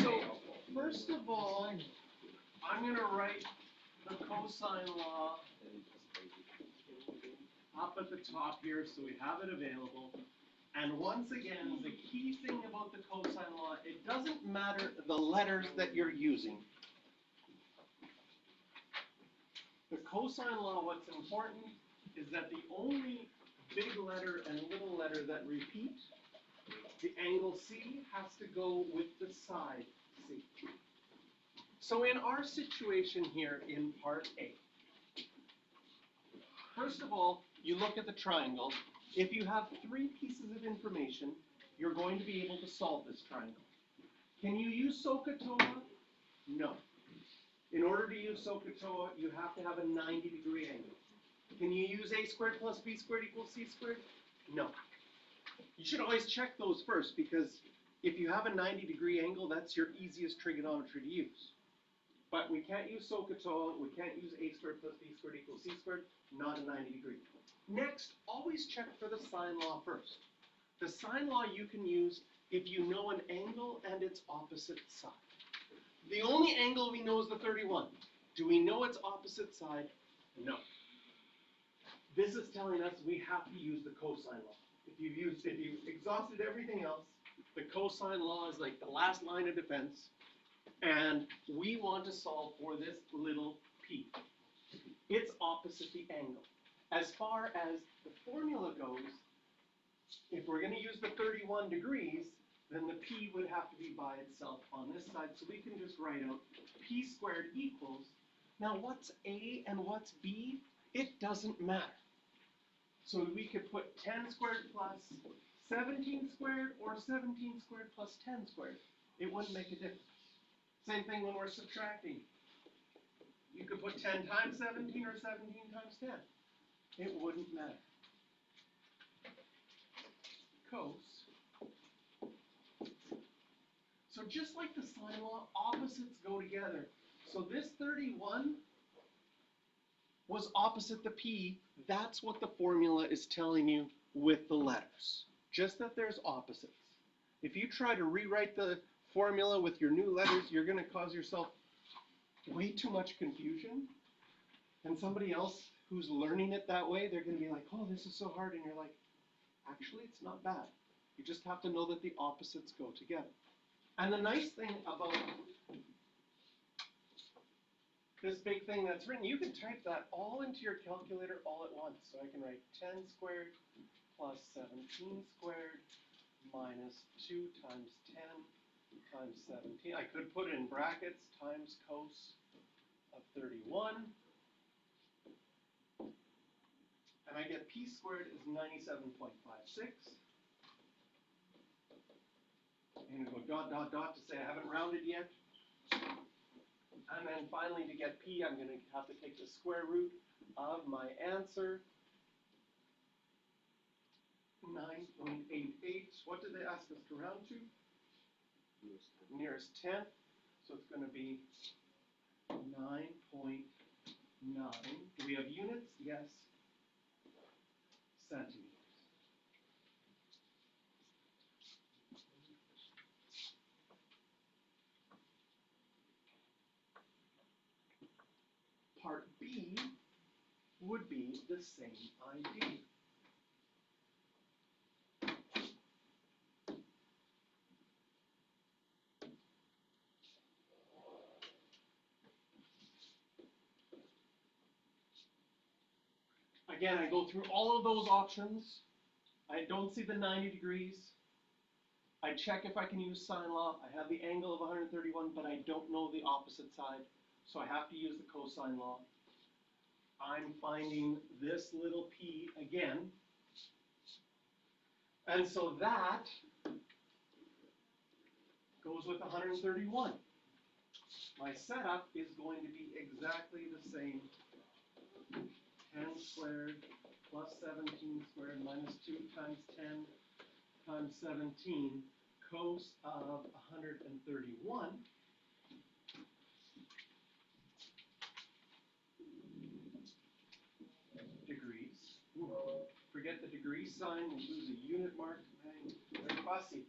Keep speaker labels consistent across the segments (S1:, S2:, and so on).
S1: So, first of all, I'm going to write the cosine law up at the top here so we have it available. And once again, the key thing about the cosine law, it doesn't matter the letters that you're using. The cosine law, what's important is that the only big letter and little letter that repeat, the angle C has to go with the side C. So in our situation here in part A, first of all, you look at the triangle. If you have three pieces of information, you're going to be able to solve this triangle. Can you use SOHCAHTOA? No. In order to use SOHCAHTOA, you have to have a 90-degree angle. Can you use a squared plus b squared equals c squared? No. You should always check those first, because if you have a 90-degree angle, that's your easiest trigonometry to use. But we can't use SOHCAHTOA, we can't use a squared plus b squared equals c squared, not a 90-degree. Next, always check for the sine law first. The sine law you can use if you know an angle and its opposite side. The only angle we know is the 31. Do we know its opposite side? No. This is telling us we have to use the cosine law. If you've exhausted everything else, the cosine law is like the last line of defense, and we want to solve for this little p. It's opposite the angle. As far as the formula goes, if we're going to use the 31 degrees, then the p would have to be by itself on this side, so we can just write out p squared equals, now what's a and what's b? It doesn't matter. So we could put 10 squared plus 17 squared or 17 squared plus 10 squared. It wouldn't make a difference. Same thing when we're subtracting. You could put 10 times 17 or 17 times 10. It wouldn't matter. Cos. So just like the sine law, opposites go together. So this 31 was opposite the p. That's what the formula is telling you with the letters. Just that there's opposites. If you try to rewrite the formula with your new letters, you're going to cause yourself way too much confusion. And somebody else who's learning it that way, they're going to be like, oh, this is so hard. And you're like, actually, it's not bad. You just have to know that the opposites go together. And the nice thing about this big thing that's written, you can type that all into your calculator all at once. So I can write 10 squared plus 17 squared minus 2 times 10 times 17. I could put it in brackets times cos of 31. And I get p squared is 97.56. And go dot, dot, dot to say I haven't rounded yet. And then finally, to get p, I'm going to have to take the square root of my answer, 9.88. What did they ask us to round to? Nearest tenth. So it's going to be 9.9. Do we have units? Yes. Centimeters. Part B would be the same idea. Again, I go through all of those options. I don't see the 90 degrees. I check if I can use sine law. I have the angle of 131, but I don't know the opposite side. So I have to use the cosine law. I'm finding this little p again. And so that goes with 131. My setup is going to be exactly the same. 10 squared plus 17 squared minus 2 times 10 times 17 cos of 131. Degrees. Ooh, forget the degree sign, we'll use a unit mark. They're fussy.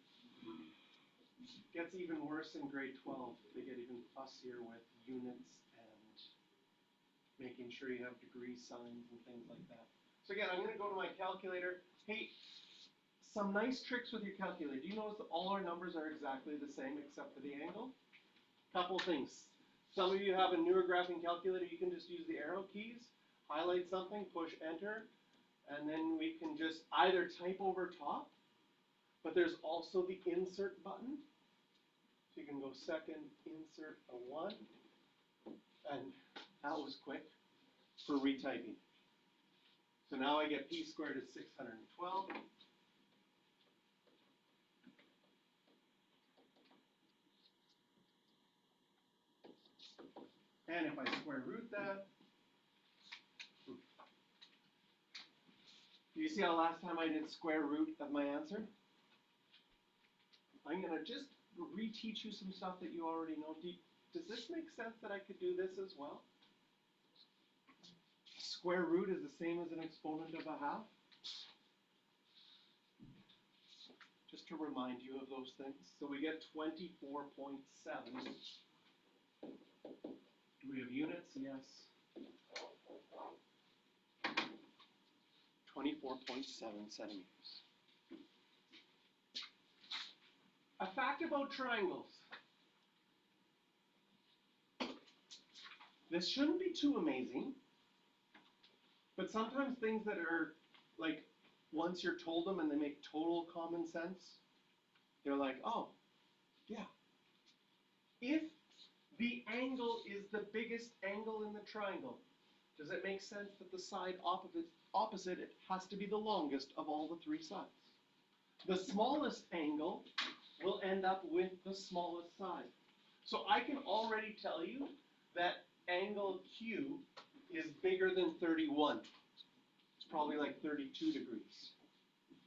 S1: Gets even worse in grade 12. They get even fussier with units and making sure you have degree signs and things like that. So again, I'm going to go to my calculator. Hey, some nice tricks with your calculator. Do you notice that all our numbers are exactly the same except for the angle? Couple things. Some of you have a newer graphing calculator. You can just use the arrow keys, highlight something, push enter, and then we can just either type over top, but there's also the insert button. So you can go second, insert a 1, and that was quick for retyping. So now I get p squared is 612. And if I square root that, do you see how last time I did square root of my answer? I'm going to just reteach you some stuff that you already know. Does this make sense that I could do this as well? Square root is the same as an exponent of a half. Just to remind you of those things. So we get 24.7. Do we have units? Yes. 24.7 centimeters. A fact about triangles. This shouldn't be too amazing, but sometimes things that are like, once you're told them and they make total common sense, you're like, oh, yeah. If the angle is the biggest angle in the triangle, does it make sense that the side opposite it has to be the longest of all the three sides? The smallest angle will end up with the smallest side. So I can already tell you that angle Q is bigger than 31. It's probably like 32 degrees.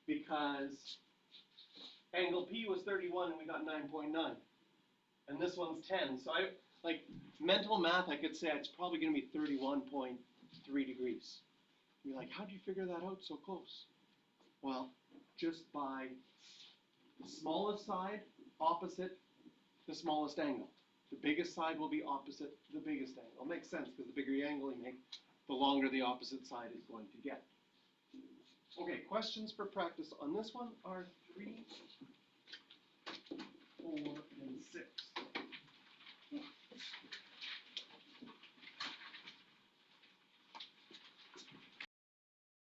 S1: Because angle P was 31 and we got 9.9. And this one's 10. So like mental math, I could say it's probably going to be 31.3 degrees. You're like, how do you figure that out so close? Well, just by the smallest side opposite the smallest angle. The biggest side will be opposite the biggest angle. It makes sense because the bigger the angle you make, the longer the opposite side is going to get. Okay, questions for practice on this one are 3, 4, and 6.